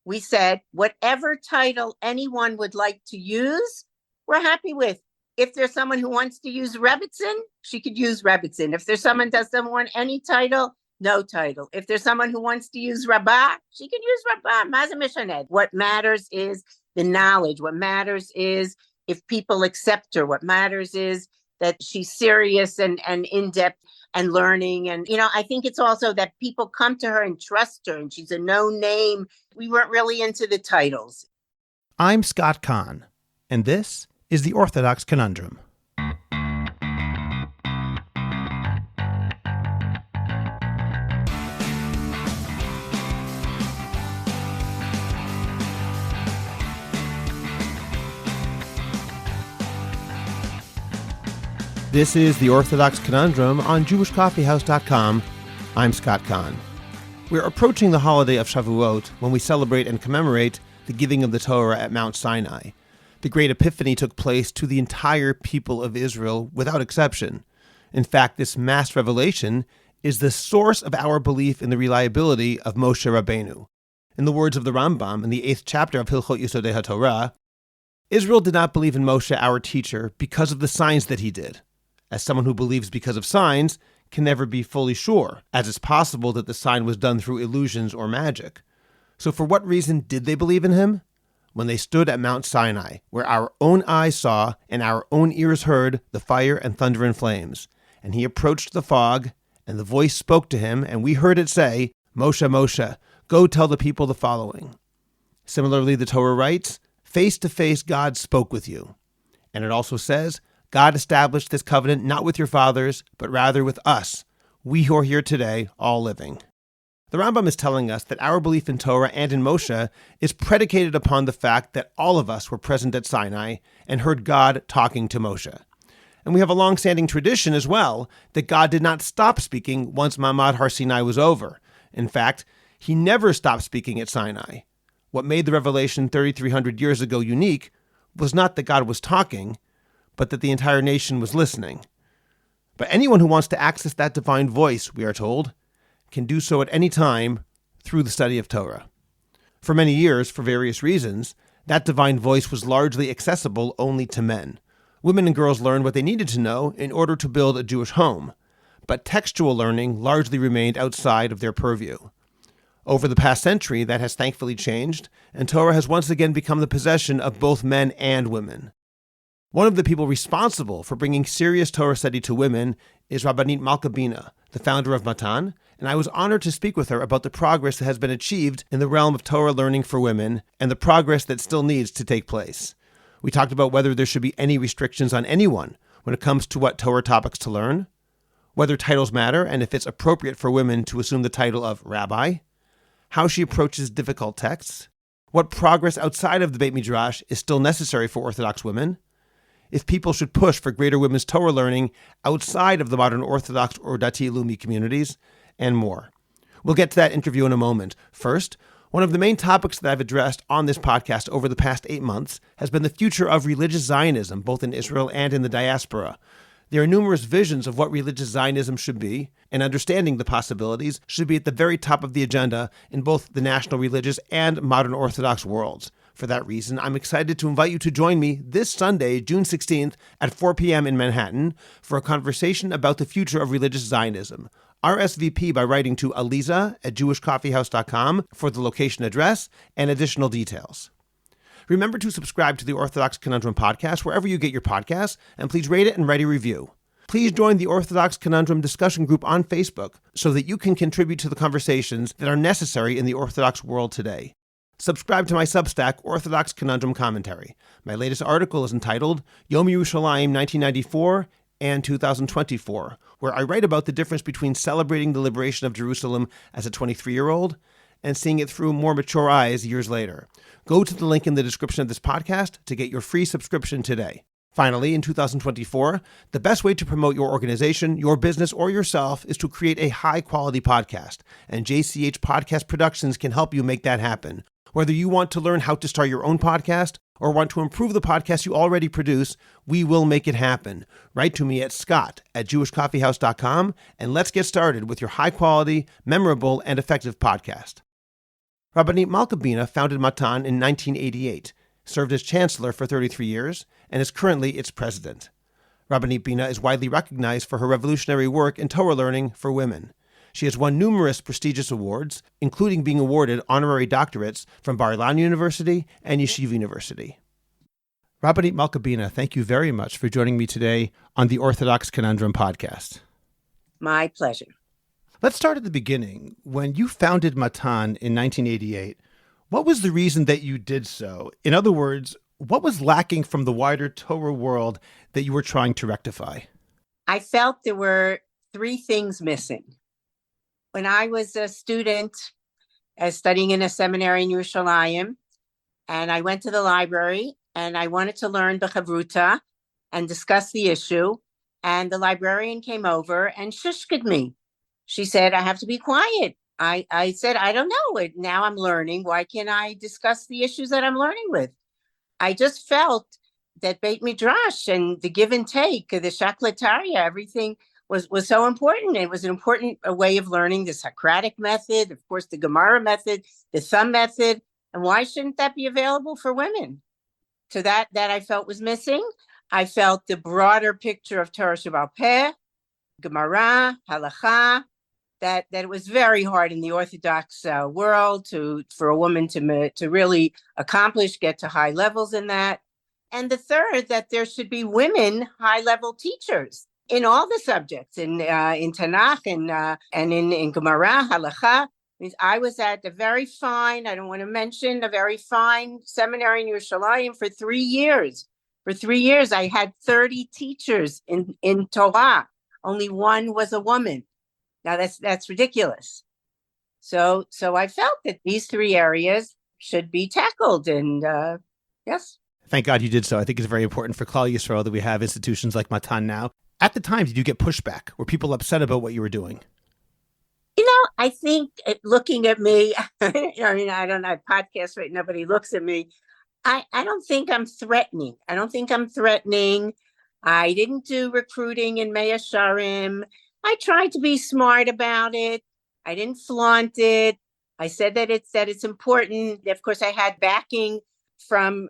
we said whatever title anyone would like to use, we're happy with. If there's someone who wants to use Rebbitzin, she could use Rebbitzin. If there's someone that doesn't want any title, no title. If there's someone who wants to use Rabbah, she can use Rabbah. Maza Mishaned. What matters is the knowledge. What matters is if people accept her. What matters is that she's serious and in-depth and learning. And, I think it's also that people come to her and trust her, and she's a known name. We weren't really into the titles. I'm Scott Kahn, and this is the Orthodox Conundrum. This is the Orthodox Conundrum on JewishCoffeehouse.com. I'm Scott Kahn. We're approaching the holiday of Shavuot when we celebrate and commemorate the giving of the Torah at Mount Sinai. The Great Epiphany took place to the entire people of Israel without exception. In fact, this mass revelation is the source of our belief in the reliability of Moshe Rabbeinu. In the words of the Rambam in the 8th chapter of Hilchot Yesodei HaTorah, Israel did not believe in Moshe, our teacher, because of the signs that he did. As someone who believes because of signs can never be fully sure, as it's possible that the sign was done through illusions or magic. So for what reason did they believe in him? When they stood at Mount Sinai, where our own eyes saw and our own ears heard the fire and thunder and flames. And he approached the fog, and the voice spoke to him, and we heard it say, Moshe, Moshe, go tell the people the following. Similarly, the Torah writes, face to face God spoke with you. And it also says, God established this covenant not with your fathers, but rather with us, we who are here today, all living. The Rambam is telling us that our belief in Torah and in Moshe is predicated upon the fact that all of us were present at Sinai and heard God talking to Moshe. And we have a long-standing tradition as well that God did not stop speaking once Har Sinai was over. In fact, he never stopped speaking at Sinai. What made the revelation 3,300 years ago unique was not that God was talking, but that the entire nation was listening. But anyone who wants to access that divine voice, we are told, can do so at any time through the study of Torah. For many years, for various reasons, that divine voice was largely accessible only to men. Women and girls learned what they needed to know in order to build a Jewish home, but textual learning largely remained outside of their purview. Over the past century, that has thankfully changed, and Torah has once again become the possession of both men and women. One of the people responsible for bringing serious Torah study to women is Rabbanit Malka Bina, the founder of Matan, and I was honored to speak with her about the progress that has been achieved in the realm of Torah learning for women and the progress that still needs to take place. We talked about whether there should be any restrictions on anyone when it comes to what Torah topics to learn, whether titles matter and if it's appropriate for women to assume the title of rabbi, how she approaches difficult texts, what progress outside of the Beit Midrash is still necessary for Orthodox women, if people should push for greater women's Torah learning outside of the modern Orthodox or Dati Leumi communities, and more. We'll get to that interview in a moment. First, one of the main topics that I've addressed on this podcast over the past 8 months has been the future of religious Zionism, both in Israel and in the diaspora. There are numerous visions of what religious Zionism should be, and understanding the possibilities should be at the very top of the agenda in both the national religious and modern Orthodox worlds. For that reason, I'm excited to invite you to join me this Sunday, June 16th at 4 p.m. in Manhattan for a conversation about the future of religious Zionism. RSVP by writing to aliza@jewishcoffeehouse.com for the location address and additional details. Remember to subscribe to the Orthodox Conundrum podcast wherever you get your podcasts, and please rate it and write a review. Please join the Orthodox Conundrum discussion group on Facebook so that you can contribute to the conversations that are necessary in the Orthodox world today. Subscribe to my Substack, Orthodox Conundrum Commentary. My latest article is entitled Yom Yerushalayim 1994 and 2024, where I write about the difference between celebrating the liberation of Jerusalem as a 23-year-old and seeing it through more mature eyes years later. Go to the link in the description of this podcast to get your free subscription today. Finally, in 2024, the best way to promote your organization, your business, or yourself is to create a high-quality podcast, and JCH Podcast Productions can help you make that happen. Whether you want to learn how to start your own podcast or want to improve the podcast you already produce, we will make it happen. Write to me at scott@jewishcoffeehouse.com, and let's get started with your high-quality, memorable, and effective podcast. Rabbanit Malka Bina founded Matan in 1988, served as chancellor for 33 years, and is currently its president. Rabbanit Bina is widely recognized for her revolutionary work in Torah learning for women. She has won numerous prestigious awards, including being awarded honorary doctorates from Bar Ilan University and Yeshiva University. Rabbanit Malka Bina, thank you very much for joining me today on the Orthodox Conundrum podcast. My pleasure. Let's start at the beginning. When you founded Matan in 1988, what was the reason that you did so? In other words, what was lacking from the wider Torah world that you were trying to rectify? I felt there were three things missing. When I was a student studying in a seminary in Yerushalayim, and I went to the library and I wanted to learn B'chavruta and discuss the issue, and the librarian came over and shushked me. She said, I have to be quiet. I said, I don't know. Now I'm learning. Why can't I discuss the issues that I'm learning with? I just felt that Beit Midrash and the give and take, the Shaklatariya, everything was so important. It was an important way of learning the Socratic method, of course, the Gemara method, the Thumb method. And why shouldn't that be available for women? So that I felt was missing. I felt the broader picture of Torah Sheba'al Peh, Gemara, Halacha, that it was very hard in the Orthodox world for a woman to really accomplish, get to high levels in that. And the third, that there should be women high-level teachers in all the subjects, in Tanakh and in Gemara, Halacha. I was at a very fine, I don't want to mention, a very fine seminary in Yerushalayim for 3 years. For 3 years, I had 30 teachers in Torah. Only one was a woman. Now that's ridiculous. So I felt that these three areas should be tackled, and yes. Thank God you did so. I think it's very important for Klal Yisrael that we have institutions like Matan now. At the time, did you get pushback? Were people upset about what you were doing? I think looking at me, I don't know, podcast right, nobody looks at me. I don't think I'm threatening. I didn't do recruiting in Mea Sharim. I tried to be smart about it. I didn't flaunt it. I said that it's important. Of course, I had backing from,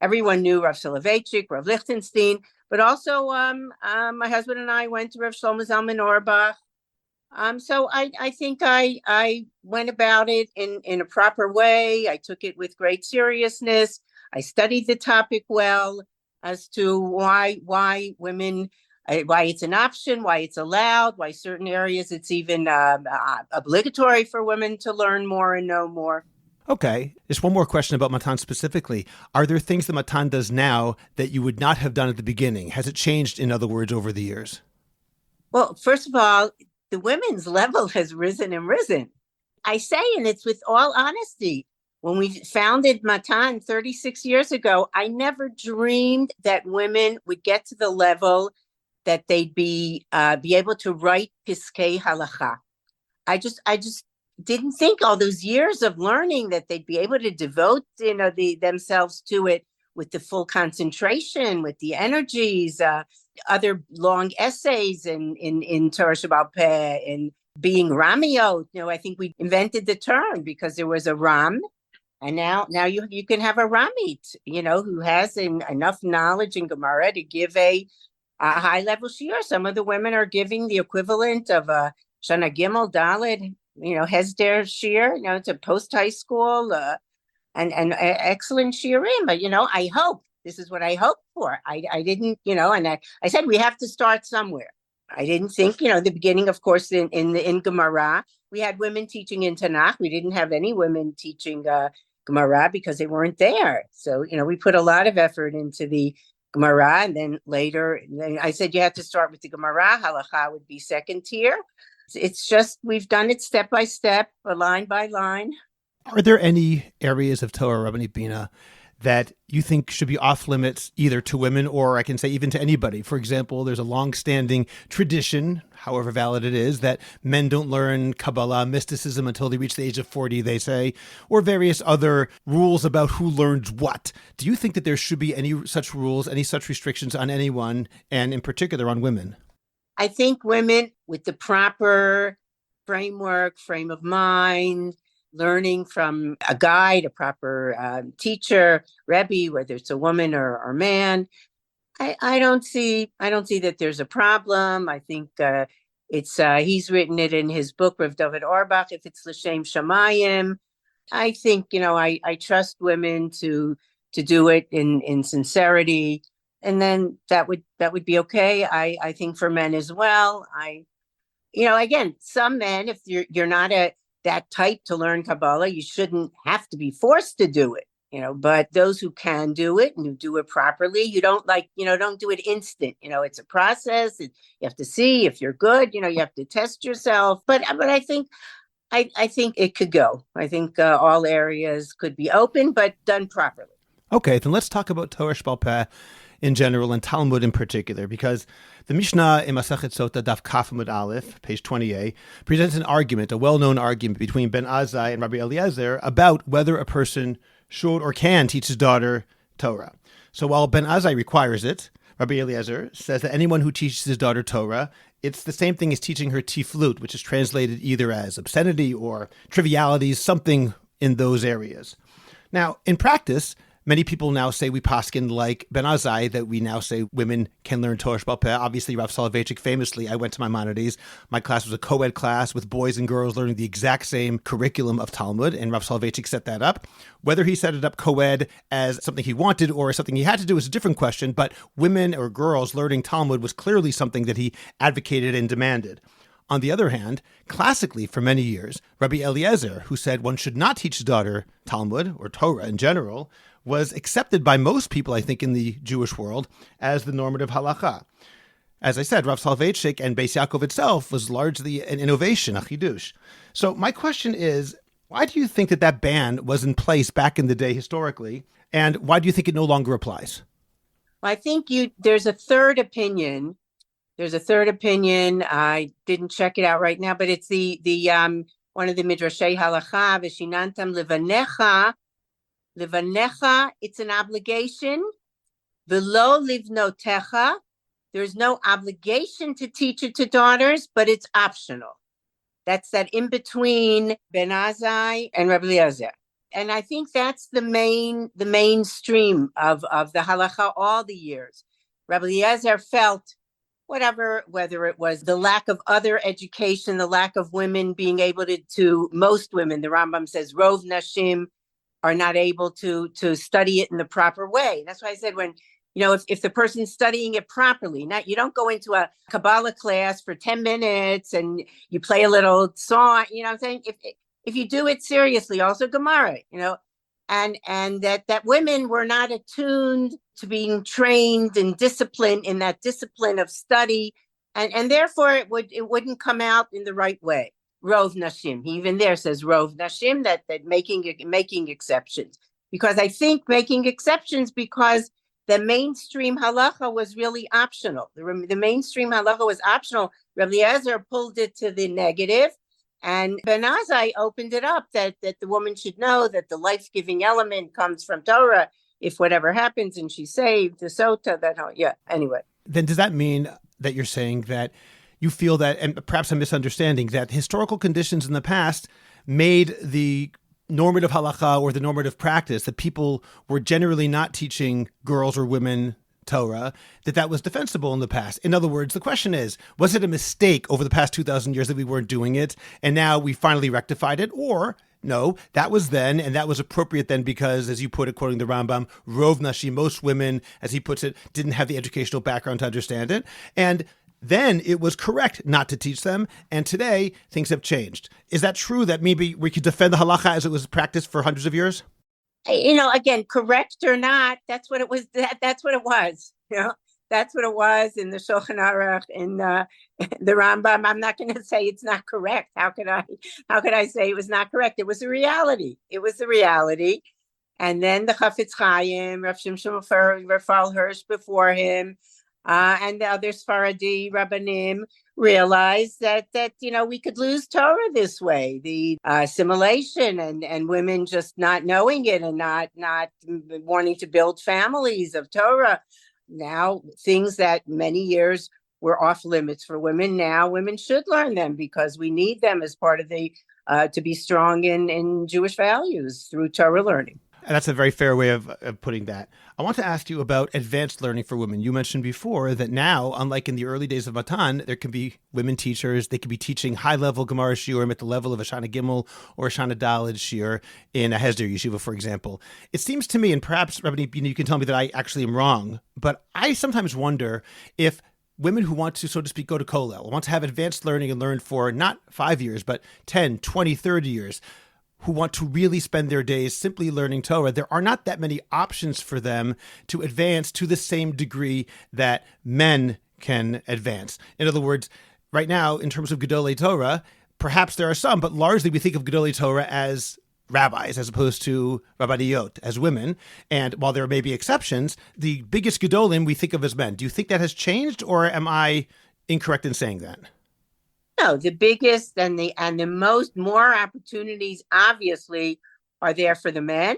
everyone knew Rav Soloveitchik, Rav Lichtenstein, but also my husband and I went to Rav Shlomo Zalman Auerbach. So I think I went about it in a proper way. I took it with great seriousness. I studied the topic well as to why women, why it's an option, why it's allowed, why certain areas it's even obligatory for women to learn more and know more. Okay. Just one more question about Matan specifically. Are there things that Matan does now that you would not have done at the beginning? Has it changed, in other words, over the years? Well, first of all, the women's level has risen and risen. I say, and it's with all honesty, when we founded Matan 36 years ago, I never dreamed that women would get to the level that they'd be able to write Piskei Halacha. I just didn't think all those years of learning that they'd be able to devote themselves to it with the full concentration, with the energies, other long essays in Torah Sheba'al Peh, and being Ramiot. I think we invented the term because there was a Ram, and now you can have a Ramit, who has enough knowledge in Gemara to give a high-level shiur. Some of the women are giving the equivalent of a Shana Gimel Dalet, Hesder shiur, it's a post-high school, and excellent shiurim. But, I hope, this is what I hope for. I didn't, and I said we have to start somewhere. I didn't think, the beginning, of course, in Gemara, we had women teaching in Tanakh. We didn't have any women teaching Gemara because they weren't there. So, we put a lot of effort into the Gemara, and then later, I said you have to start with the Gemara. Halacha would be second tier. It's just, we've done it step by step, line by line. Are there any areas of Torah, Rabbanit Bina, that you think should be off limits either to women or I can say even to anybody? For example, there's a longstanding tradition, however valid it is, that men don't learn Kabbalah, mysticism until they reach the age of 40, they say, or various other rules about who learns what. Do you think that there should be any such rules, any such restrictions on anyone, and in particular on women? I think women with the proper frame of mind, learning from a guide, a proper teacher, Rebbe, whether it's a woman or man. I don't see that there's a problem. I think it's he's written it in his book, Rav David Auerbach, if it's L'Shem Shamayim. I think, I trust women to do it in sincerity, and then that would be okay. I think for men as well. Again, some men, if you're not that type to learn Kabbalah, you shouldn't have to be forced to do it. But those who can do it and who do it properly, you don't don't do it instant. It's a process. You have to see if you're good. You have to test yourself. But I think it could go. I think all areas could be open, but done properly. Okay, then let's talk about Torah Sheba'al Peh in general and Talmud in particular, because the Mishnah in Masachet Sota Daf Kaf Amud Aleph, page 28, presents an argument, a well-known argument between Ben Azai and Rabbi Eliezer about whether a person should or can teach his daughter Torah. So while Ben Azai requires it, Rabbi Eliezer says that anyone who teaches his daughter Torah, it's the same thing as teaching her tiflut, which is translated either as obscenity or trivialities, something in those areas. Now, in practice, many people now say we paskin like Ben Azai, that we now say women can learn Torah Sheba'al Peh. Obviously, Rav Soloveitchik famously, I went to Maimonides. My class was a co-ed class with boys and girls learning the exact same curriculum of Talmud, and Rav Soloveitchik set that up. Whether he set it up co-ed as something he wanted or something he had to do is a different question, but women or girls learning Talmud was clearly something that he advocated and demanded. On the other hand, classically for many years, Rabbi Eliezer, who said one should not teach his daughter Talmud or Torah in general, was accepted by most people, I think, in the Jewish world as the normative halacha. As I said, Rav Soloveitchik and Beis Yaakov itself was largely an innovation, a chidush. So my question is, why do you think that ban was in place back in the day historically, and why do you think it no longer applies? Well, I think there's a third opinion. I didn't check it out right now, but it's the one of the midrashei halacha, v'shinantam levanecha. Levanecha, it's an obligation. V'lo livnotecha, there's no obligation to teach it to daughters, but it's optional. That's that in between Ben Azai and Rabbi Eliezer. And I think that's the mainstream of the halacha all the years. Rabbi Eliezer felt whether it was the lack of other education, the lack of women being able to most women, the Rambam says, rov nashim, are not able to study it in the proper way. That's why I said if the person's studying it properly, you don't go into a Kabbalah class for 10 minutes and you play a little song, what I'm saying? If you do it seriously, also Gemara, and that women were not attuned to being trained and disciplined in that discipline of study, and therefore it wouldn't come out in the right way. Rov nashim. He even there says rov nashim, that making exceptions, because I think making exceptions because the mainstream halacha was really optional. The mainstream halacha was optional. Rabbi Eliezer pulled it to the negative, and Ben Azai opened it up that the woman should know that the life-giving element comes from Torah. If whatever happens and she's saved, the sota, anyway. Then does that mean that you're saying that you feel that, and perhaps I'm misunderstanding, that historical conditions in the past made the normative halacha or the normative practice that people were generally not teaching girls or women Torah, that was defensible in the past? In other words, the question is, was it a mistake over the past 2,000 years that we weren't doing it, and now we finally rectified it? Or, no, that was then, and that was appropriate then because, as you put it, quoting the Rambam, rov nashim, most women, as he puts it, didn't have the educational background to understand it, and then it was correct not to teach them, and today things have changed. Is that true, that maybe we could defend the halacha as it was practiced for hundreds of years? Again, correct or not, that's what it was. That's what it was. That's what it was in the Shulchan Aruch, in the Rambam. I'm not going to say it's not correct. How could I say it was not correct? It was a reality. And then the Chafetz Chaim, Rav Shimshon Raphael Hirsch before him, and the other Sfaradi Rabbanim realized that we could lose Torah this way. The assimilation and women just not knowing it and not wanting to build families of Torah. Now, things that many years were off limits for women, now women should learn them because we need them as part of the to be strong in Jewish values through Torah learning. And that's a very fair way of putting that. I want to ask you about advanced learning for women. You mentioned before that now, unlike in the early days of Matan, there can be women teachers. They could be teaching high-level Gemara Shiurim at the level of a Shana Gimel or a Shana Daled Shiur in a Hesder Yeshiva, for example. It seems to me, and perhaps, Rabbi, you can tell me that I actually am wrong, but I sometimes wonder if women who want to, so to speak, go to Kollel, want to have advanced learning and learn for not 5 years, but 10, 20, 30 years, who want to really spend their days simply learning Torah, there are not that many options for them to advance to the same degree that men can advance. In other words, right now, in terms of Gedolei Torah, perhaps there are some, but largely we think of Gedolei Torah as rabbis as opposed to rabbaniyot, as women. And while there may be exceptions, the biggest Gedolim we think of as men. Do you think that has changed, or am I incorrect in saying that? No, the biggest and the more opportunities obviously are there for the men,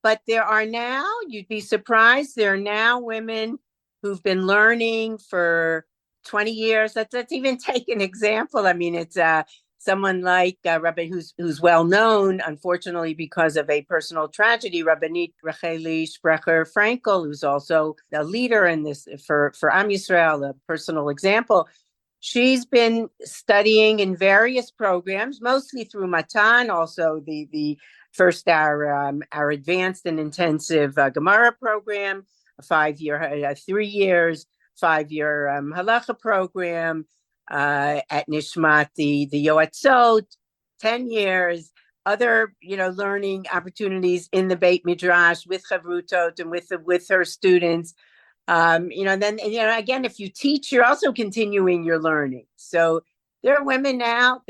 but there are now, you'd be surprised, there are now women who've been learning for 20 years. Let's even take an example. I mean, it's someone like Rabbi who's well known, unfortunately, because of a personal tragedy, Rabbanit Racheli Sprecher Frankel, who's also a leader in this for Am Yisrael, a personal example. She's been studying in various programs, mostly through Matan, also the first our advanced and intensive Gemara program, a 5-year, 3 years, 5-year Halacha program, at Nishmat the Yoatzot, 10 years, other learning opportunities in the Beit Midrash with Chavrutot and with her students. Then again, if you teach, you're also continuing your learning. So there are women now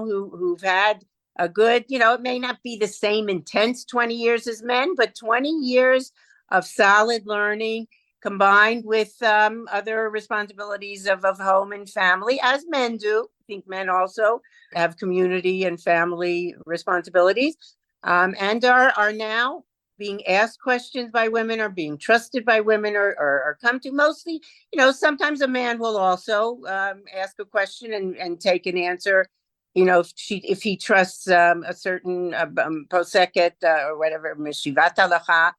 who've had a good, it may not be the same intense 20 years as men, but 20 years of solid learning combined with other responsibilities of home and family, as men do. I think men also have community and family responsibilities, and are now being asked questions by women, or being trusted by women, or come to mostly, sometimes a man will also ask a question and take an answer, if he trusts a certain poseket or whatever, mishivat halacha.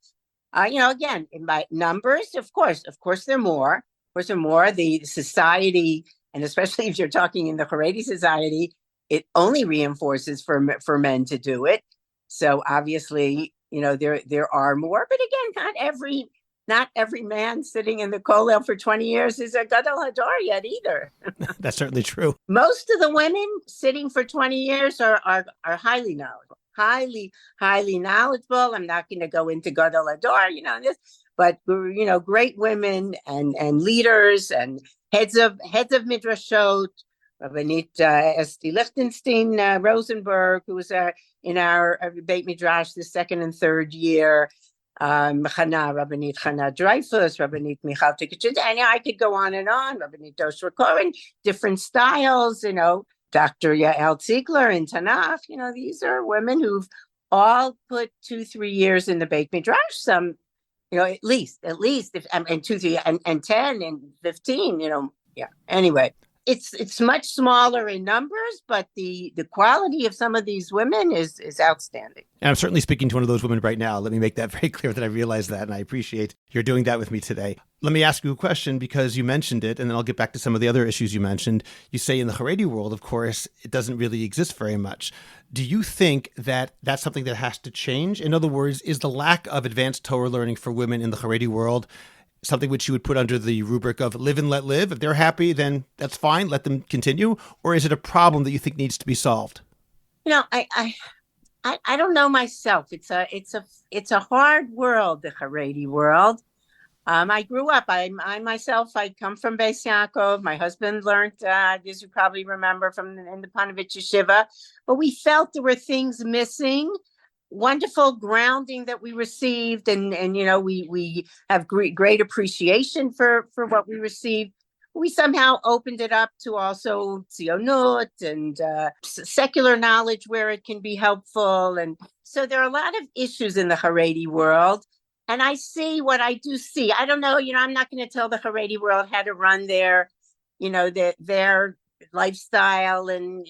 Again, by numbers, of course, there are more. Of course, there are more. The society, and especially if you're talking in the Haredi society, it only reinforces for men to do it. So obviously, there are more, but again, not every man sitting in the kollel for 20 years is a gadol hador yet either. That's certainly true. Most of the women sitting for 20 years are highly knowledgeable, highly knowledgeable. I'm not going to go into gadol hador, this, but great women and leaders and heads of midrashot. Rabbanit Esti Lichtenstein Rosenberg, who was in our Beit Midrash the second and third year, Rabbanit Chana Dreyfus, Rabbanit Michal Tikachin, and I could go on and on. Rabbanit Doshra Koren, different styles, Dr. Yael Ziegler in Tanakh. These are women who've all put 2-3 years in the Beit Midrash. Some, at least, if and 2, 3, and 10 and 15. Yeah. Anyway. It's much smaller in numbers, but the quality of some of these women is outstanding. And I'm certainly speaking to one of those women right now. Let me make that very clear that I realize that, and I appreciate you're doing that with me today. Let me ask you a question, because you mentioned it, and then I'll get back to some of the other issues you mentioned. You say in the Haredi world, of course, it doesn't really exist very much. Do you think that that's something that has to change? In other words, is the lack of advanced Torah learning for women in the Haredi world something which you would put under the rubric of live and let live? If they're happy, then that's fine. Let them continue. Or is it a problem that you think needs to be solved? I don't know myself. It's a hard world, the Haredi world. I grew up. I myself come from Beis Yaakov. My husband learned, as you probably remember, in the Panovich Yeshiva. But we felt there were things missing. Wonderful grounding that we received, and we have great appreciation for what we received. We somehow opened it up to also tzionut and secular knowledge where it can be helpful, and so there are a lot of issues in the Haredi world. And I see what I do see. I don't know, I'm not going to tell the Haredi world how to run their lifestyle, and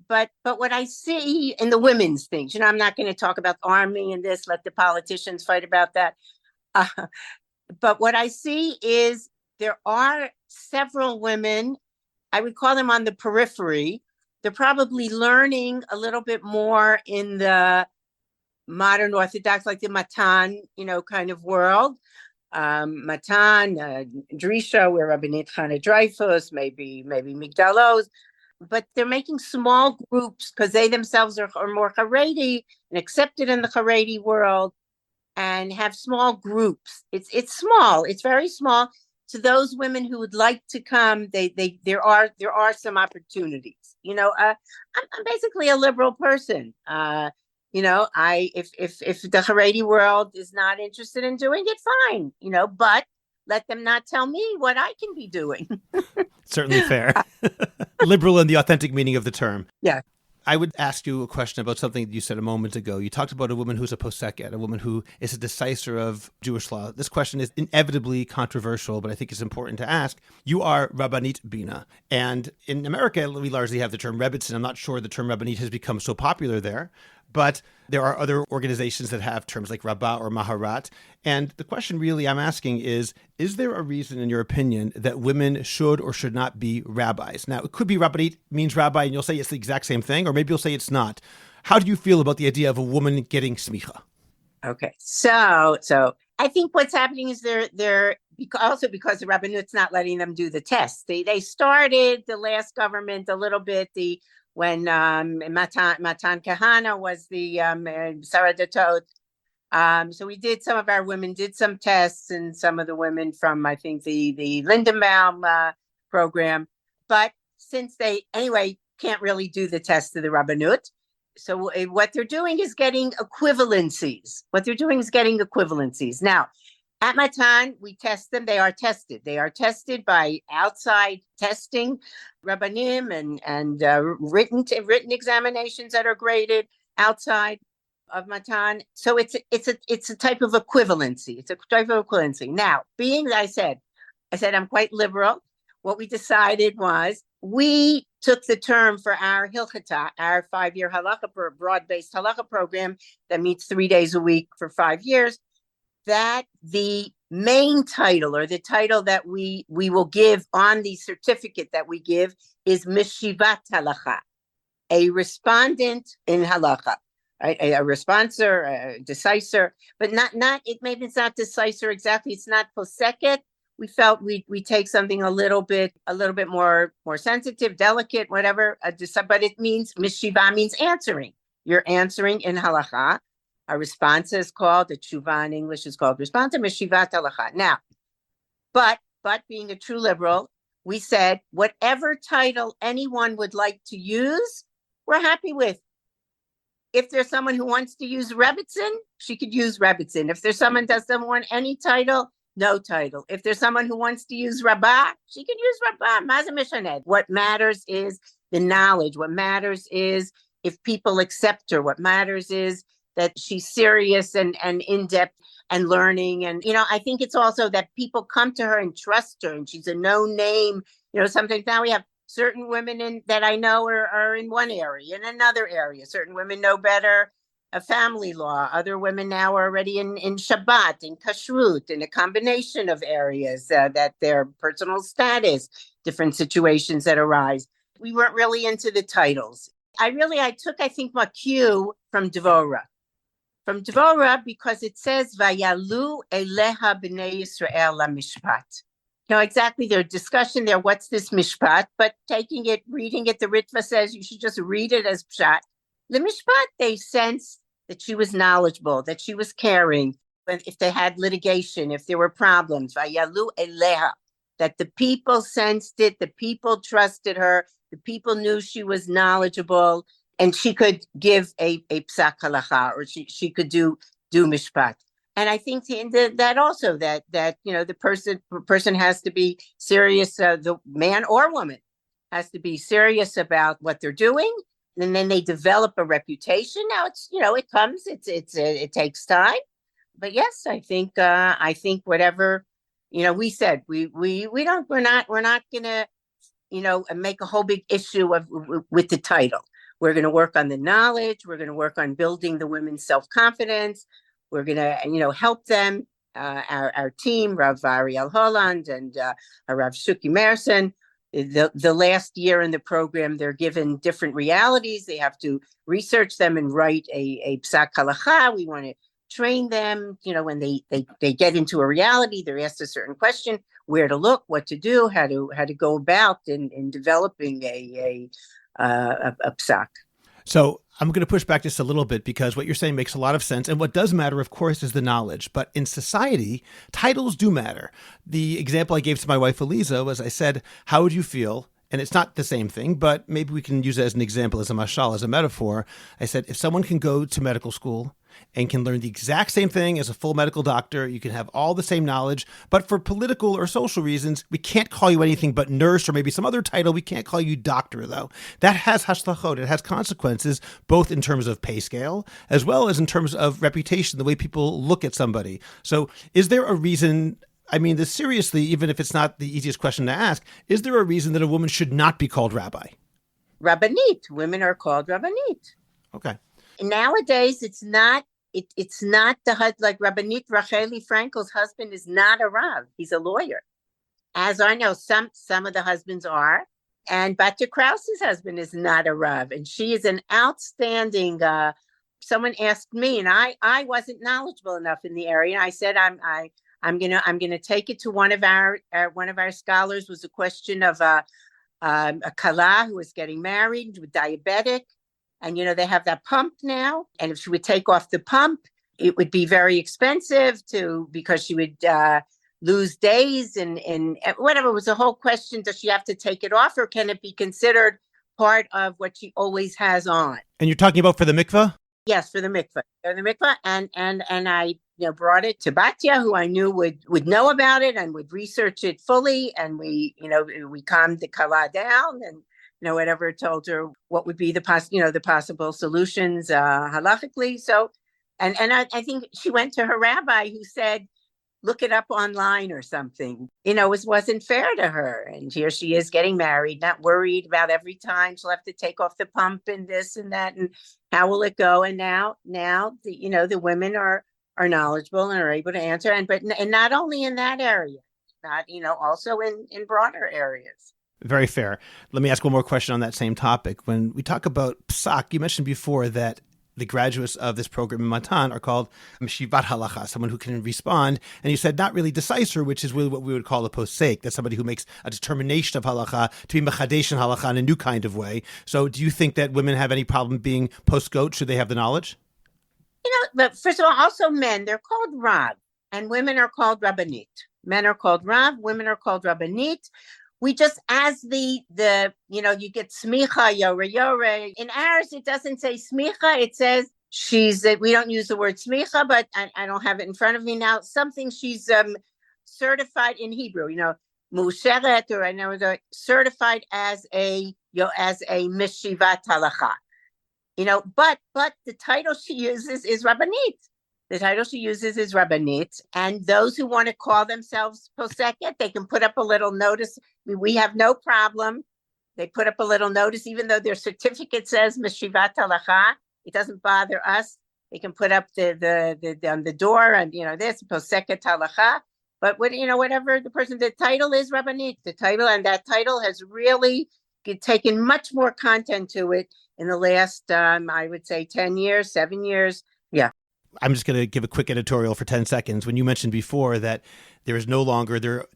but what I see in the women's things, I'm not going to talk about the army and this, let the politicians fight about that. Uh, but what I see is there are several women, I would call them on the periphery. They're probably learning a little bit more in the modern Orthodox, like the Matan, kind of world. Matan, Drisha, where Rabbanit Chana Dreyfus, maybe Migdalos, but they're making small groups because they themselves are more Haredi and accepted in the Haredi world, and have small groups. It's small. It's very small. To those women who would like to come, there are some opportunities. I'm basically a liberal person. If the Haredi world is not interested in doing it, fine. But let them not tell me what I can be doing. Certainly fair. Liberal in the authentic meaning of the term. Yeah. I would ask you a question about something you said a moment ago. You talked about a woman who's a poseket, a woman who is a decisor of Jewish law. This question is inevitably controversial, but I think it's important to ask. You are Rabbanit Bina, and in America, we largely have the term Rebbitzin. I'm not sure the term Rabbanit has become so popular there, but there are other organizations that have terms like Rabbah or Maharat. And the question really I'm asking is there a reason, in your opinion, that women should or should not be rabbis? Now, it could be Rabbanit means rabbi, and you'll say it's the exact same thing, or maybe you'll say it's not. How do you feel about the idea of a woman getting smicha? Okay, so I think what's happening is they're also because the Rabbanut's not letting them do the test. They started the last government a little bit, when Matan Kahana was the Sarah Datot. So some of our women did some tests, and some of the women from, I think, the Lindenbaum program. But since they, anyway, can't really do the test of the Rabbanut, so what they're doing is getting equivalencies. Now, at Matan, we test them. They are tested. They are tested by outside testing, Rabbanim, and written examinations that are graded outside of Matan. So it's a type of equivalency. It's a type of equivalency. Now, being that I said I'm quite liberal. What we decided was we took the term for our Hilchata, our 5-year halacha, broad-based halacha program that meets 3 days a week for 5 years, that the main title, or the title that we will give on the certificate that we give, is Mishivat Halacha, a respondent in halacha, right? A responsor, a decisor, but not maybe it's not decisor exactly. It's not poseket. We felt we take something a little bit more sensitive, delicate, whatever. But it means mishiva means answering. You're answering in halacha. A response is called, a tshuva in English is called response, mishivat halacha. Now, but being a true liberal, we said whatever title anyone would like to use, we're happy with. If there's someone who wants to use Rebbitzin, she could use Rebbitzin. If there's someone that doesn't want any title, no title. If there's someone who wants to use Rabbah, she can use Rabbah. Maza Mishaned. What matters is the knowledge. What matters is if people accept her. What matters is that she's serious and in-depth and learning. And, I think it's also that people come to her and trust her, and she's a known name. Sometimes now we have certain women that I know are in one area, in another area. Certain women know better a family law. Other women now are already in Shabbat, in Kashrut, in a combination of areas that their personal status, different situations that arise. We weren't really into the titles. I took, I think, my cue from Dvorah. Because it says, Vayalu eleha b'nei Yisrael la-mishpat. Exactly, there's discussion there, what's this mishpat? But reading it, the Ritva says you should just read it as pshat. The mishpat, they sense that she was knowledgeable, that she was caring, if they had litigation, if there were problems, Vayalu eleha, that the people sensed it, the people trusted her, the people knew she was knowledgeable, and she could give a psak halacha, or she could do mishpat. And I think that also that the person has to be serious, the man or woman has to be serious about what they're doing, and then they develop a reputation. Now it comes, it takes time, but yes, I think whatever we said, we're not gonna make a whole big issue with the title. We're going to work on the knowledge. We're going to work on building the women's self-confidence. We're going to, help them. Our team, Rav Ariel Holland and Rav Shuki Merson, the last year in the program, they're given different realities. They have to research them and write a psak halacha. We want to train them, when they get into a reality, they're asked a certain question, where to look, what to do, how to go about in developing a psak. So I'm going to push back just a little bit because what you're saying makes a lot of sense. And what does matter, of course, is the knowledge. But in society, titles do matter. The example I gave to my wife, Eliza, was I said, how would you feel? And it's not the same thing, but maybe we can use it as an example, as a mashal, as a metaphor. I said, if someone can go to medical school and can learn the exact same thing as a full medical doctor, you can have all the same knowledge, but for political or social reasons, we can't call you anything but nurse or maybe some other title. We can't call you doctor, though. That has hashlachot. It has consequences, both in terms of pay scale, as well as in terms of reputation, the way people look at somebody. So is there a reason... I mean this seriously, even if it's not the easiest question to ask, is there a reason that a woman should not be called rabbi? Rabbanit. Women are called rabbanit. Okay. Nowadays, it's not like Rabbanit Racheli Frankel's husband is not a Rav. He's a lawyer. As I know, some of the husbands are. And Batya Krause's husband is not a Rav. And she is an outstanding, someone asked me, and I wasn't knowledgeable enough in the area. I said, I'm gonna take it to one of our scholars. Was a question of a kala who was getting married, with diabetic, and they have that pump now. And if she would take off the pump, it would be very expensive because she would lose days and whatever. It was a whole question: does she have to take it off, or can it be considered part of what she always has on? And you're talking about for the mikvah? Yes, for the mikvah. And I brought it to Batya, who I knew would know about it and would research it fully. And we calmed the kala down and, whatever, told her what would be the possible solutions halachically. So, and I think she went to her rabbi, who said, look it up online or something. It wasn't fair to her. And here she is getting married, not worried about every time she'll have to take off the pump and this and that, and how will it go? And now the women are knowledgeable and are able to answer, and not only in that area, not also in broader areas. Very fair. Let me ask one more question on that same topic. When we talk about psak, you mentioned before that the graduates of this program in Matan are called Mishivat Halacha, someone who can respond. And you said not really decisor, which is really what we would call a posek. That's somebody who makes a determination of halacha to be mechadesh in halacha in a new kind of way. So do you think that women have any problem being post-goat? Should they have the knowledge? But first of all, also men, they're called Rav, and women are called Rabbanit. Men are called Rav, women are called Rabbanit. We just, as you get smicha, yore. In ours, it doesn't say smicha. It says we don't use the word smicha, but I don't have it in front of me now. Something she's certified in Hebrew, musheret, or I know certified as a mishivat halacha. But the title she uses is Rabbanit. The title she uses is Rabbanit. And those who want to call themselves poseket, they can put up a little notice. We have no problem. They put up a little notice, even though their certificate says Mishivat Halacha. It doesn't bother us. They can put up the on the door and this poseket halacha. But whatever the title is Rabbanit. The title, and that title has really taken much more content to it in the last, I would say, 10 years, 7 years. Yeah. I'm just going to give a quick editorial for 10 seconds. When you mentioned before that there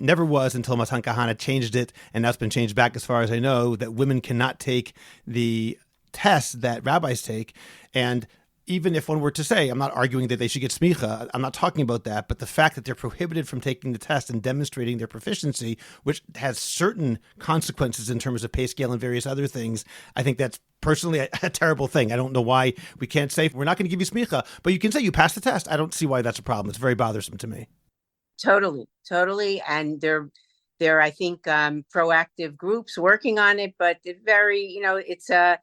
never was until Matan Kahana changed it, and that's been changed back as far as I know, that women cannot take the tests that rabbis take. And even if one were to say, I'm not arguing that they should get smicha, I'm not talking about that, but the fact that they're prohibited from taking the test and demonstrating their proficiency, which has certain consequences in terms of pay scale and various other things, I think that's personally a terrible thing. I don't know why we can't say, we're not going to give you smicha, but you can say you passed the test. I don't see why that's a problem. It's very bothersome to me. Totally. And there are, I think, proactive groups working on it, but very, it's the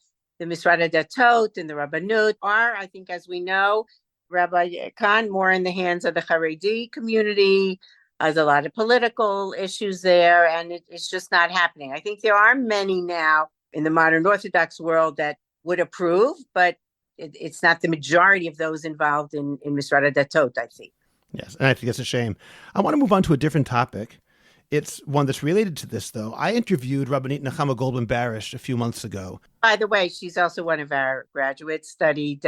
Misrad Datot and the Rabbanut are, I think, as we know, Rabbi Khan, more in the hands of the Haredi community. There's a lot of political issues there, and it's just not happening. I think there are many now in the modern Orthodox world that would approve, but it's not the majority of those involved in Misrad HaDatot, I think. Yes, and I think it's a shame. I want to move on to a different topic. It's one that's related to this, though. I interviewed Rabbanit Nechama Goldman-Barish a few months ago. By the way, she's also one of our graduates, studied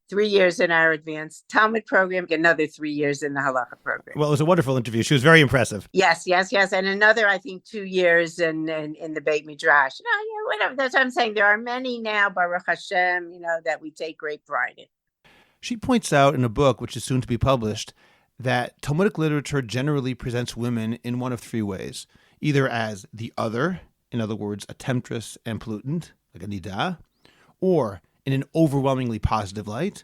3 years in our advanced Talmud program, another 3 years in the Halacha program. Well, it was a wonderful interview. She was very impressive. Yes. And another, I think, 2 years in the Beit Midrash. No, yeah, whatever. That's what I'm saying. There are many now, Baruch Hashem, that we take great pride in. She points out in a book, which is soon to be published, that Talmudic literature generally presents women in one of three ways, either as the other, in other words, a temptress and pollutant, like a nidah, or in an overwhelmingly positive light,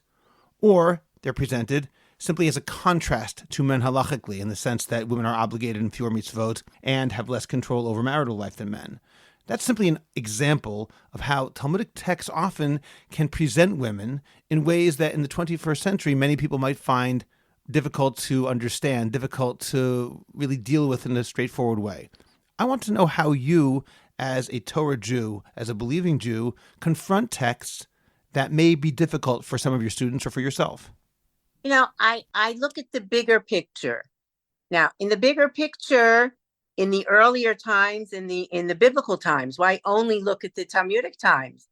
or they're presented simply as a contrast to men halachically, in the sense that women are obligated in fewer mitzvot and have less control over marital life than men. That's simply an example of how Talmudic texts often can present women in ways that in the 21st century many people might find difficult to understand, difficult to really deal with in a straightforward way. I want to know how you, as a Torah Jew, as a believing Jew, confront texts that may be difficult for some of your students or for yourself. I look at the bigger picture. Now, in the bigger picture, in the earlier times, in the biblical times, why only look at the Talmudic times?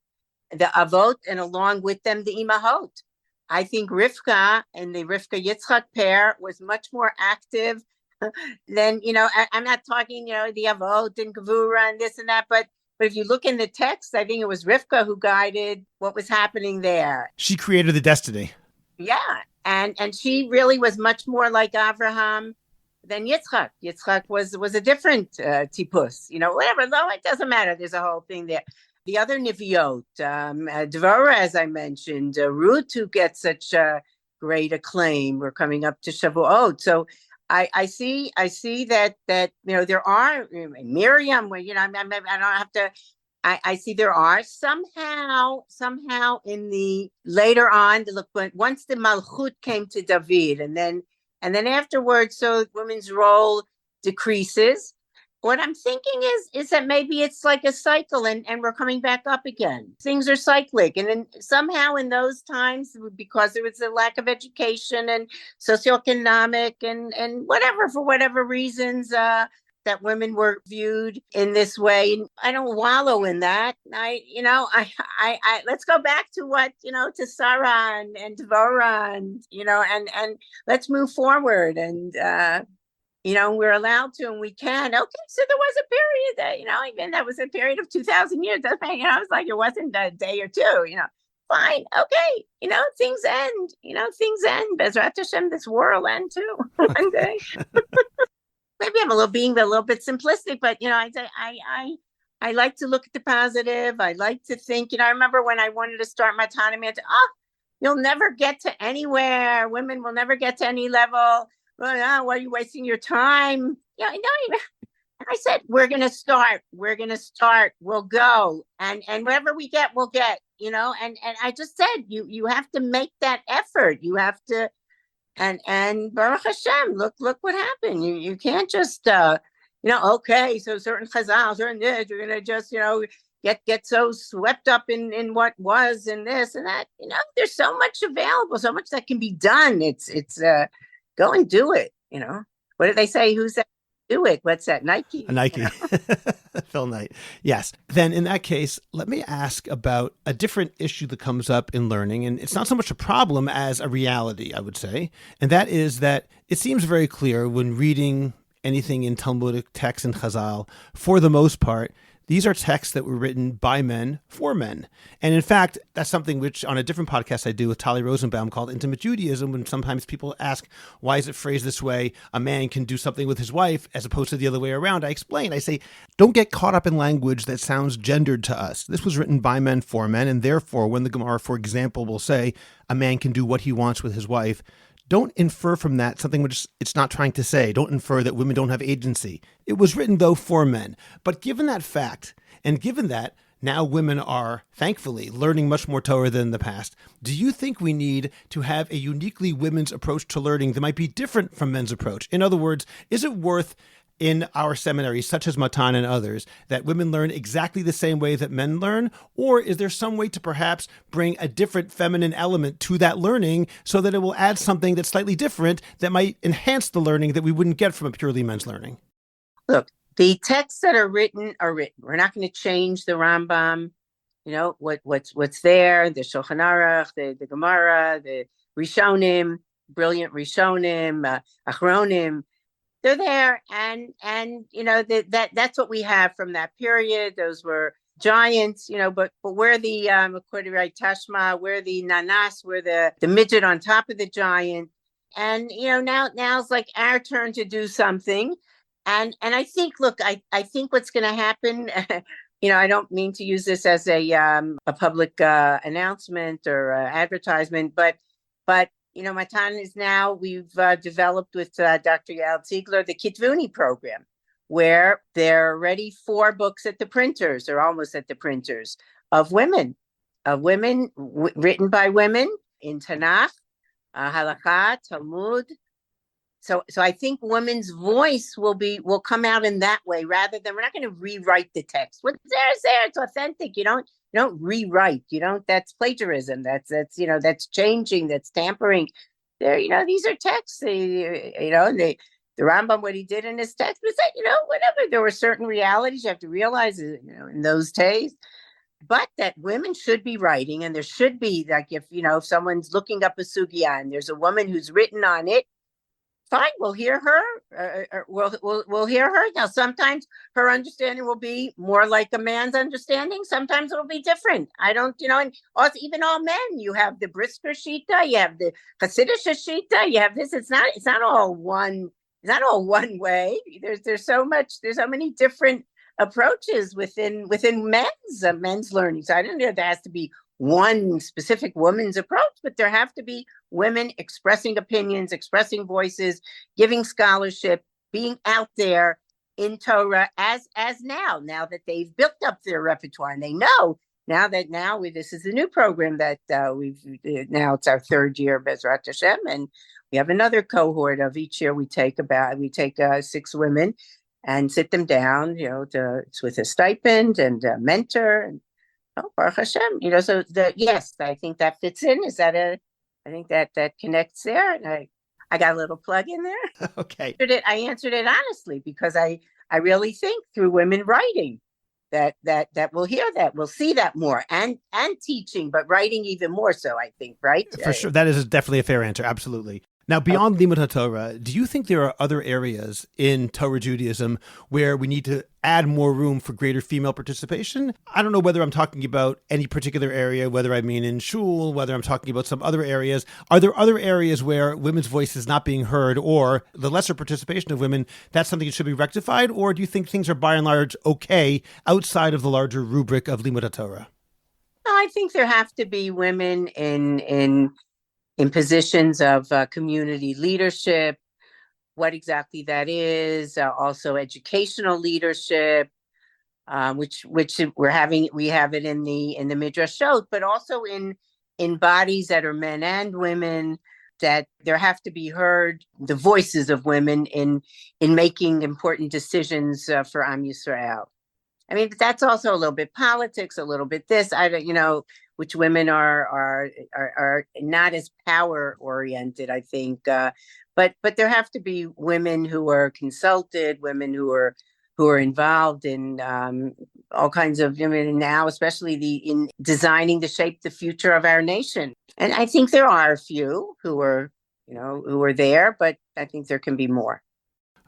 The Avot, and along with them, the Imahot. I think Rivka and the Rivka Yitzchak pair was much more active than, I'm not talking, the Avot and Gevura and this and that, but if you look in the text, I think it was Rivka who guided what was happening there. She created the destiny. Yeah, and she really was much more like Avraham than Yitzchak. Yitzchak was a different tipus, whatever, though it doesn't matter. There's a whole thing there. The other Niviot, Dvorah, as I mentioned, Ruth, who gets such great acclaim. We're coming up to Shavuot. So I see that there are Miriam, where, I don't have to, I see there are somehow in the later on, look, once the Malchut came to David, and then afterwards, so women's role decreases. What I'm thinking is that maybe it's like a cycle, and we're coming back up again. Things are cyclic. And then somehow in those times, because there was a lack of education and socioeconomic and whatever, for whatever reasons, that women were viewed in this way. I don't wallow in that. I let's go back to what, to Sarah and Dvorah and let's move forward. And, we're allowed to, and we can. Okay, so there was a period that, even that was a period of 2,000 years. It was like, it wasn't a day or two, fine. Okay. Things end, things end. Bezrat Hashem, this war will end too one day. Maybe I'm being a little bit simplistic, but, I like to look at the positive. I like to think, I remember when I wanted to start my autonomy, you'll never get to anywhere. Women will never get to any level. Well, why are you wasting your time? And I said, we're going to start. We'll go. And wherever we get, we'll get, and I just said, you have to make that effort. You have to, and Baruch Hashem, look what happened. You can't just, okay, so certain chazal, certain this, you're going to just, get so swept up in what was and this and that. There's so much available, so much that can be done. It's go and do it. What did they say? Who said do it? What's that? Nike. Nike. Phil Knight. Yes. Then in that case, let me ask about a different issue that comes up in learning. And it's not so much a problem as a reality, I would say. And that is that it seems very clear when reading anything in Talmudic texts and Chazal, for the most part, these are texts that were written by men for men. And in fact, that's something which on a different podcast I do with Tali Rosenbaum called Intimate Judaism, when sometimes people ask, why is it phrased this way? A man can do something with his wife as opposed to the other way around. I explain, I say, don't get caught up in language that sounds gendered to us. This was written by men for men. And therefore, when the Gemara, for example, will say a man can do what he wants with his wife, don't infer from that something which it's not trying to say. Don't infer that women don't have agency. It was written, though, for men. But given that fact, and given that now women are, thankfully, learning much more Torah than in the past, do you think we need to have a uniquely women's approach to learning that might be different from men's approach? In other words, is it worth in our seminaries, such as Matan and others, that women learn exactly the same way that men learn? Or is there some way to perhaps bring a different feminine element to that learning so that it will add something that's slightly different that might enhance the learning that we wouldn't get from a purely men's learning? Look, the texts that are written are written. We're not going to change the Rambam, what's there, the Shulchan Aruch, the Gemara, the Rishonim, brilliant Rishonim, Achronim. They're there, and that's what we have from that period. Those were giants, but we're the according to Tashma, we're the nanas, we're the midget on top of the giant, and now's like our turn to do something, and I think, look, I think what's going to happen. I don't mean to use this as a public announcement or advertisement, but Matan is now, we've developed with Dr. Yael Ziegler, the Kitvuni program, where there are already 4 books at the printers, or almost at the printers, of women, written by women in Tanakh, Halakha, Talmud. So I think women's voice will come out in that way, rather than, we're not going to rewrite the text. What's there, it's authentic. You don't rewrite. That's plagiarism. That's changing. That's tampering. These are texts. The Rambam, what he did in his text was that, whatever. There were certain realities you have to realize, in those days, but that women should be writing, and there should be, like, if someone's looking up a sugya and there's a woman who's written on it, fine, we'll hear her. We'll hear her. Now, sometimes her understanding will be more like a man's understanding. Sometimes it'll be different. I don't, and also, even all men, you have the Brisker Shita, you have the Hasidic Shita, you have this. It's not all one. It's not all one way. There's so many different approaches within men's learning. So I don't know if there has to be one specific woman's approach, but there have to be women expressing opinions, expressing voices, giving scholarship, being out there in Torah as now that they've built up their repertoire, and they know now this is a new program that we've now, it's our 3rd year, Bezrat Hashem, and we have another cohort of each year. We take 6 women and sit them down, it's with a stipend and a mentor, and Baruch Hashem, so yes, I think that fits in. I think that connects there. And I got a little plug in there. Okay. I answered it honestly, because I really think through women writing that we'll hear that, we'll see that more, and teaching, but writing even more so, I think, right? For sure. That is definitely a fair answer. Absolutely. Now, beyond Limud HaTorah, do you think there are other areas in Torah Judaism where we need to add more room for greater female participation? I don't know whether I'm talking about any particular area, whether I mean in shul, whether I'm talking about some other areas. Are there other areas where women's voice is not being heard, or the lesser participation of women, that's something that should be rectified? Or do you think things are by and large okay outside of the larger rubric of Limud HaTorah? I think there have to be women in positions of community leadership, what exactly that is, also educational leadership, which we have it in the Midrashot, but also in bodies that are men and women, that there have to be heard the voices of women in making important decisions for Am Yisrael. I mean, that's also a little bit politics, a little bit this. I don't, which women are not as power oriented, I think. But there have to be women who are consulted, women who are involved in all kinds of, now, especially in designing to shape the future of our nation. And I think there are a few who are there, but I think there can be more.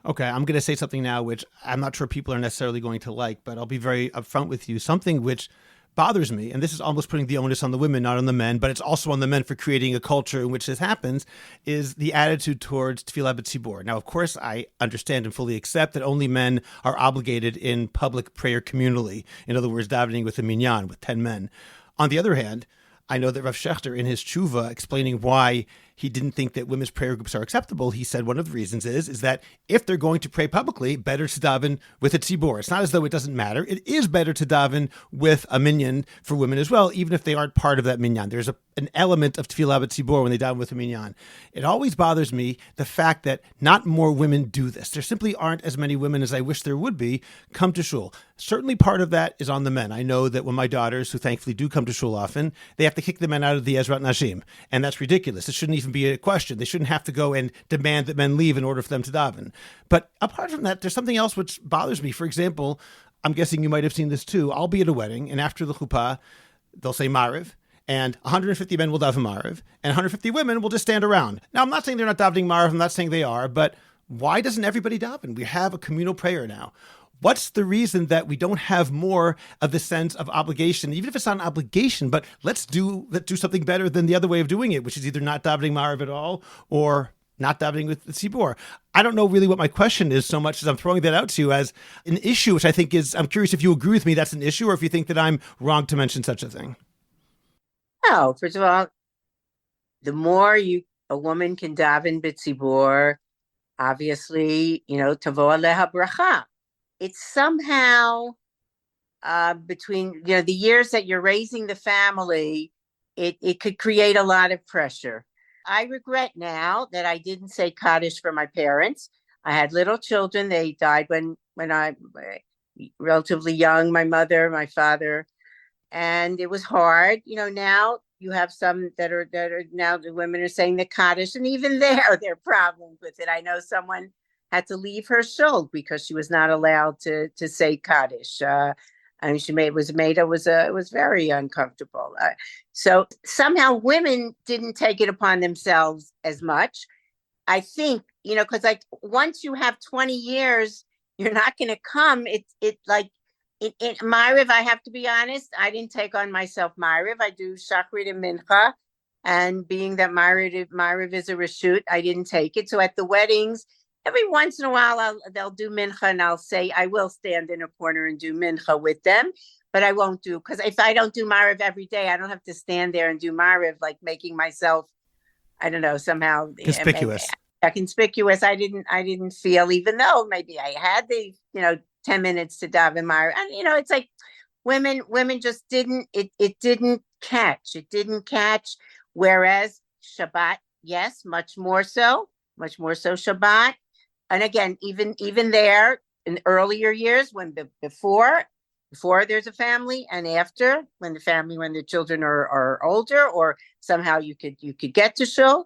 Okay, I'm going to say something now which I'm not sure people are necessarily going to like, but I'll be very upfront with you. Something which bothers me, and this is almost putting the onus on the women, not on the men, but it's also on the men for creating a culture in which this happens, is the attitude towards tefillah b'tzibur. Now, of course, I understand and fully accept that only men are obligated in public prayer communally. In other words, davening with a minyan, with 10 men. On the other hand, I know that Rav Shechter, in his tshuva, explaining why he didn't think that women's prayer groups are acceptable. He said one of the reasons is that if they're going to pray publicly, better to daven with a tzibor. It's not as though it doesn't matter. It is better to daven with a minyan for women as well, even if they aren't part of that minyan. There's an element of tefillah b'tzibor when they daven with a minyan. It always bothers me, the fact that not more women do this. There simply aren't as many women as I wish there would be come to shul. Certainly part of that is on the men. I know that when my daughters, who thankfully do come to shul often, they have to kick the men out of the Ezrat Nashim. And that's ridiculous. It shouldn't even be a question. They shouldn't have to go and demand that men leave in order for them to daven. But apart from that, there's something else which bothers me. For example, I'm guessing you might have seen this too. I'll be at a wedding, and after the chuppah, they'll say Mariv, and 150 men will daven Mariv, and 150 women will just stand around. Now, I'm not saying they're not davening Mariv. I'm not saying they are, but why doesn't everybody daven? We have a communal prayer now. What's the reason that we don't have more of the sense of obligation, even if it's not an obligation, but let's do something better than the other way of doing it, which is either not davening Mariv at all or not davening with the tzibor. I don't know really what my question is so much as I'm throwing that out to you as an issue, which I think is, I'm curious if you agree with me that's an issue or if you think that I'm wrong to mention such a thing. No, first of all, the more a woman can daven b'tzibor, obviously, tavo aleha bracha. It's somehow between, the years that you're raising the family, it could create a lot of pressure. I regret now that I didn't say Kaddish for my parents. I had little children. They died when I relatively young, my mother, my father, and it was hard. Now you have some that are now the women are saying the Kaddish, and even there are problems with it. I know someone had to leave her shul because she was not allowed to say Kaddish. It was very uncomfortable. So somehow women didn't take it upon themselves as much. I think, because like once you have 20 years, you're not going to come. It's like in Ma'ariv, I have to be honest, I didn't take on myself Ma'ariv. I do Shachrit and Mincha. And being that Ma'ariv is a reshut, I didn't take it. So at the weddings, every once in a while, they'll do mincha, and I'll say I will stand in a corner and do mincha with them, but I won't do, because if I don't do Mariv every day, I don't have to stand there and do Mariv, like making myself, I don't know, somehow conspicuous. Conspicuous. I didn't feel, even though maybe I had the 10 minutes to daven Mariv, and it's like women just didn't catch. It didn't catch. Whereas Shabbat, yes, much more so Shabbat. And again, even there in earlier years, when before there's a family, and after when the children are older, or somehow you could get to shul,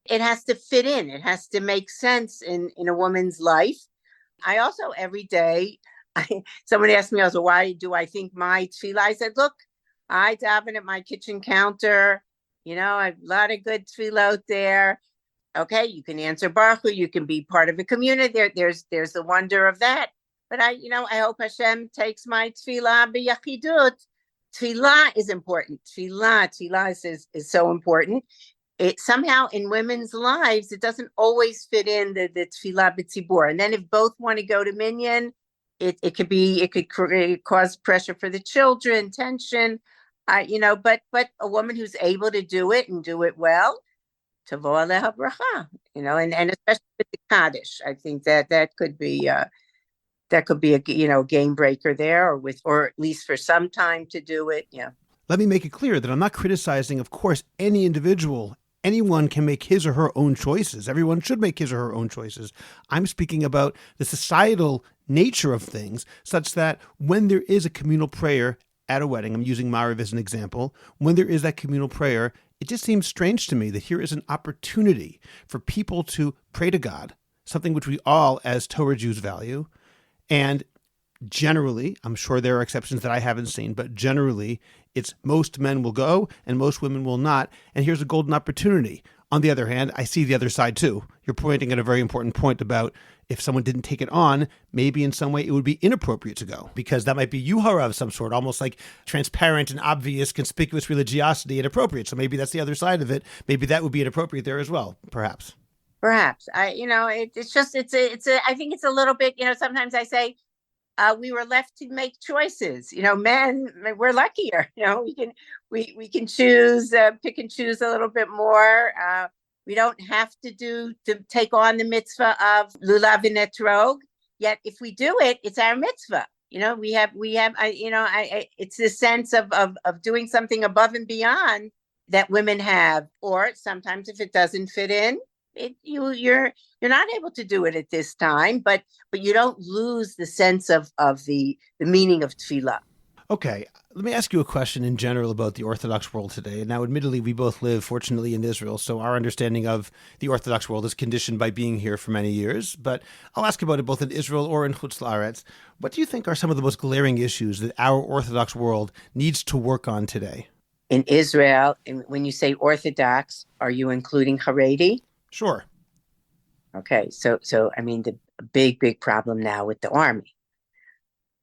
it has to fit in. It has to make sense in a woman's life. I also every day, someone asked me also, why do I think my tefillah? I said, look, I daven at my kitchen counter. A lot of good tefillah out there. Okay, you can answer Baruch Hu, you can be part of a community. There's the wonder of that. But I hope Hashem takes my tefillah b'yachidut. Tefillah is important. Tefillah is so important. It somehow in women's lives, it doesn't always fit in the tefillah b'tzibur. And then if both want to go to minyan, it could cause pressure for the children, tension. But a woman who's able to do it and do it well, tavo aleha bracha, and especially with the Kaddish, I think that could be a game breaker there, or at least for some time to do it. Yeah. Let me make it clear that I'm not criticizing, of course, any individual. Anyone can make his or her own choices. Everyone should make his or her own choices. I'm speaking about the societal nature of things, such that when there is a communal prayer at a wedding, I'm using Mariv as an example, when there is that communal prayer, it just seems strange to me that here is an opportunity for people to pray to God, something which we all as Torah Jews value. And generally, I'm sure there are exceptions that I haven't seen, but generally it's most men will go and most women will not. And here's a golden opportunity. On the other hand, I see the other side too. You're pointing at a very important point about if someone didn't take it on, maybe in some way it would be inappropriate to go, because that might be yuhara of some sort, almost like transparent and obvious, conspicuous religiosity inappropriate. So maybe that's the other side of it. Maybe that would be inappropriate there as well, perhaps. Perhaps. I think it's a little bit, sometimes I say, we were left to make choices. Men, we're luckier. We can choose, pick and choose a little bit more. We don't have to take on the mitzvah of lulav v'netrog. Yet if we do it, it's our mitzvah. It's the sense of doing something above and beyond that women have. Or sometimes if it doesn't fit in, you're not able to do it at this time, but you don't lose the sense of the meaning of tefillah. Okay, let me ask you a question in general about the Orthodox world today. Now, admittedly, we both live, fortunately, in Israel, so our understanding of the Orthodox world is conditioned by being here for many years. But I'll ask about it both in Israel or in Chutz La'aretz. What do you think are some of the most glaring issues that our Orthodox world needs to work on today? In Israel, when you say Orthodox, are you including Haredi? Sure. Okay, so the big problem now with the army.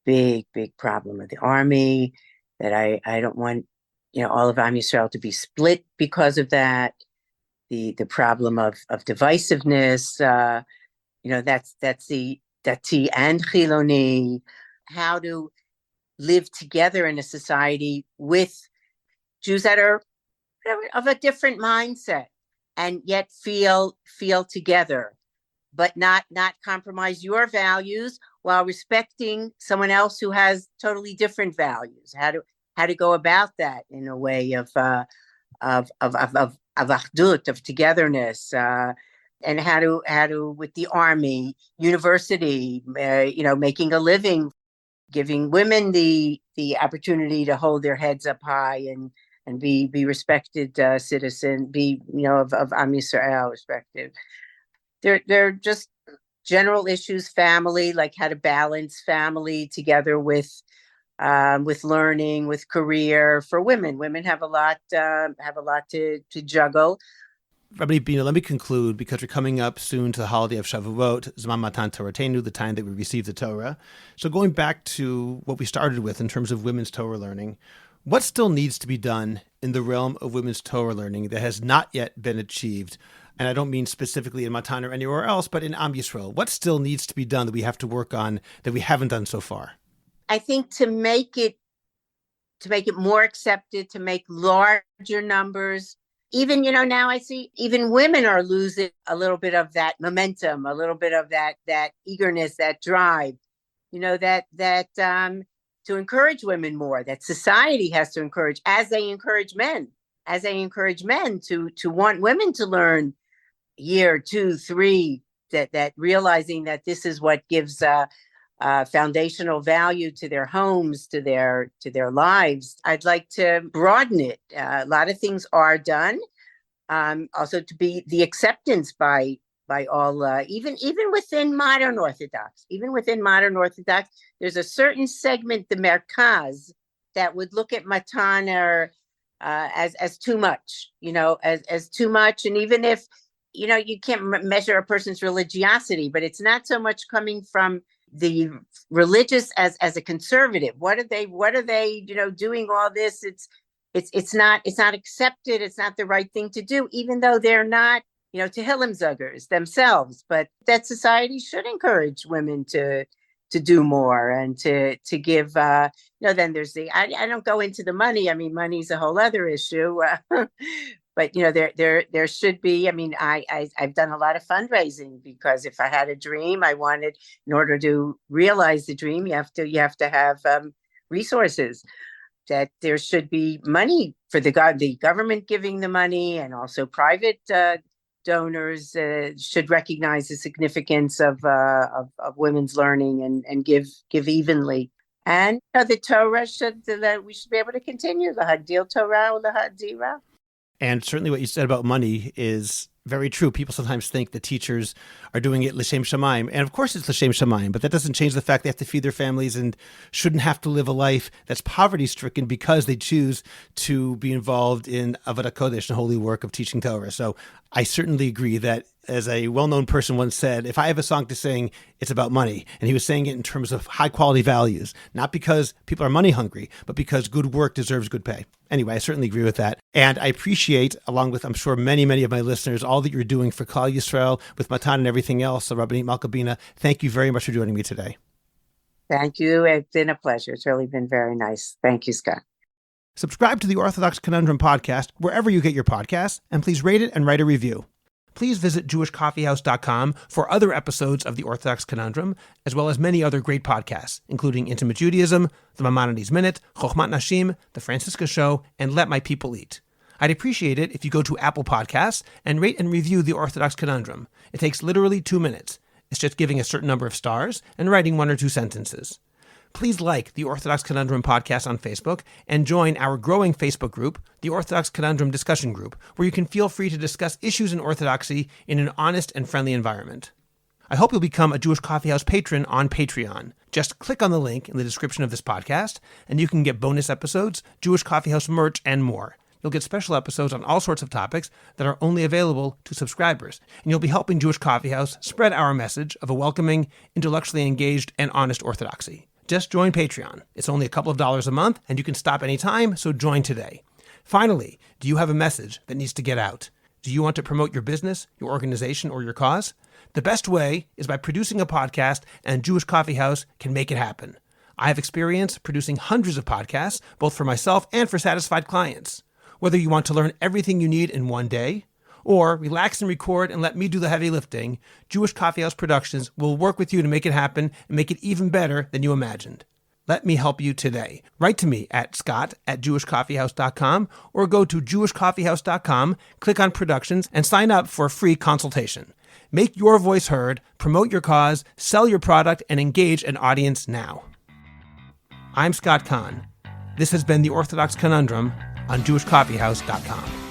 Big problem with the army that I don't want, all of Am Yisrael to be split because of that. The problem of divisiveness, that's the Dati and Chiloni, how to live together in a society with Jews that are of a different mindset and yet feel together, but not compromise your values while respecting someone else who has totally different values. How to go about that in a way of achdut, of togetherness, and how to with the army, university, making a living, giving women the opportunity to hold their heads up high and be respected citizen, of Am Yisrael, respected. They're just general issues, family, like how to balance family together with learning, with career. For women have a lot to juggle. Rabbi Bina, let me conclude, because we're coming up soon to the holiday of Shavuot, Zman Matan Toratenu, the time that we receive the Torah. So going back to what we started with in terms of women's Torah learning, what still needs to be done in the realm of women's Torah learning that has not yet been achieved? And I don't mean specifically in Matan or anywhere else, but in Am Yisrael. What still needs to be done that we have to work on that we haven't done so far? I think to make it more accepted, to make larger numbers. Even, now I see even women are losing a little bit of that momentum, a little bit of that eagerness, that drive, to encourage women more, that society has to encourage, as they encourage men to want women to learn year 2, 3, that realizing that this is what gives foundational value to their homes, to their lives. I'd like to broaden it. A lot of things are done. Also to be the acceptance by all, even within modern Orthodox. Even within modern Orthodox, there's a certain segment, the Merkaz, that would look at Matan as too much, as too much. And even if, you can't measure a person's religiosity, but it's not so much coming from the religious as a conservative. What are they, doing all this? It's not accepted. It's not the right thing to do, even though they're not, Tehillim zuggers themselves. But that society should encourage women to do more and to give, then there's I don't go into the money. I mean, money's a whole other issue. But there should be. I mean, I've done a lot of fundraising, because if I had a dream, I wanted, in order to realize the dream, you have to have resources. That there should be money for the government giving the money, and also private donors should recognize the significance of women's learning and give evenly. And the Torah we should be able to continue the Hadil Torah or the Hadira. And certainly what you said about money is very true. People sometimes think the teachers are doing it l'shem shamayim. And of course it's l'shem shamayim, but that doesn't change the fact they have to feed their families and shouldn't have to live a life that's poverty-stricken because they choose to be involved in Avodat Kodesh, the holy work of teaching Torah. So I certainly agree that, as a well-known person once said, if I have a song to sing, it's about money. And he was saying it in terms of high-quality values, not because people are money hungry, but because good work deserves good pay. Anyway, I certainly agree with that. And I appreciate, along with, I'm sure, many, many of my listeners, all that you're doing for Klal Yisrael with Matan and everything else. So, Rabbanit Malka Bina, thank you very much for joining me today. Thank you. It's been a pleasure. It's really been very nice. Thank you, Scott. Subscribe to the Orthodox Conundrum podcast wherever you get your podcasts, and please rate it and write a review. Please visit jewishcoffeehouse.com for other episodes of The Orthodox Conundrum, as well as many other great podcasts, including Intimate Judaism, The Maimonides Minute, Chochmat Nashim, The Francisca Show, and Let My People Eat. I'd appreciate it if you go to Apple Podcasts and rate and review The Orthodox Conundrum. It takes literally 2 minutes. It's just giving a certain number of stars and writing 1 or 2 sentences. Please like the Orthodox Conundrum podcast on Facebook and join our growing Facebook group, the Orthodox Conundrum Discussion Group, where you can feel free to discuss issues in Orthodoxy in an honest and friendly environment. I hope you'll become a Jewish Coffee House patron on Patreon. Just click on the link in the description of this podcast, and you can get bonus episodes, Jewish Coffee House merch, and more. You'll get special episodes on all sorts of topics that are only available to subscribers, and you'll be helping Jewish Coffee House spread our message of a welcoming, intellectually engaged, and honest Orthodoxy. Just join Patreon. It's only a couple of dollars a month, and you can stop anytime, so join today. Finally, do you have a message that needs to get out? Do you want to promote your business, your organization, or your cause? The best way is by producing a podcast, and Jewish Coffee House can make it happen. I have experience producing hundreds of podcasts, both for myself and for satisfied clients. Whether you want to learn everything you need in one day, or relax and record and let me do the heavy lifting, Jewish Coffee House Productions will work with you to make it happen and make it even better than you imagined. Let me help you today. Write to me at scott@jewishcoffeehouse.com or go to jewishcoffeehouse.com, click on Productions, and sign up for a free consultation. Make your voice heard, promote your cause, sell your product, and engage an audience now. I'm Scott Kahn. This has been The Orthodox Conundrum on jewishcoffeehouse.com.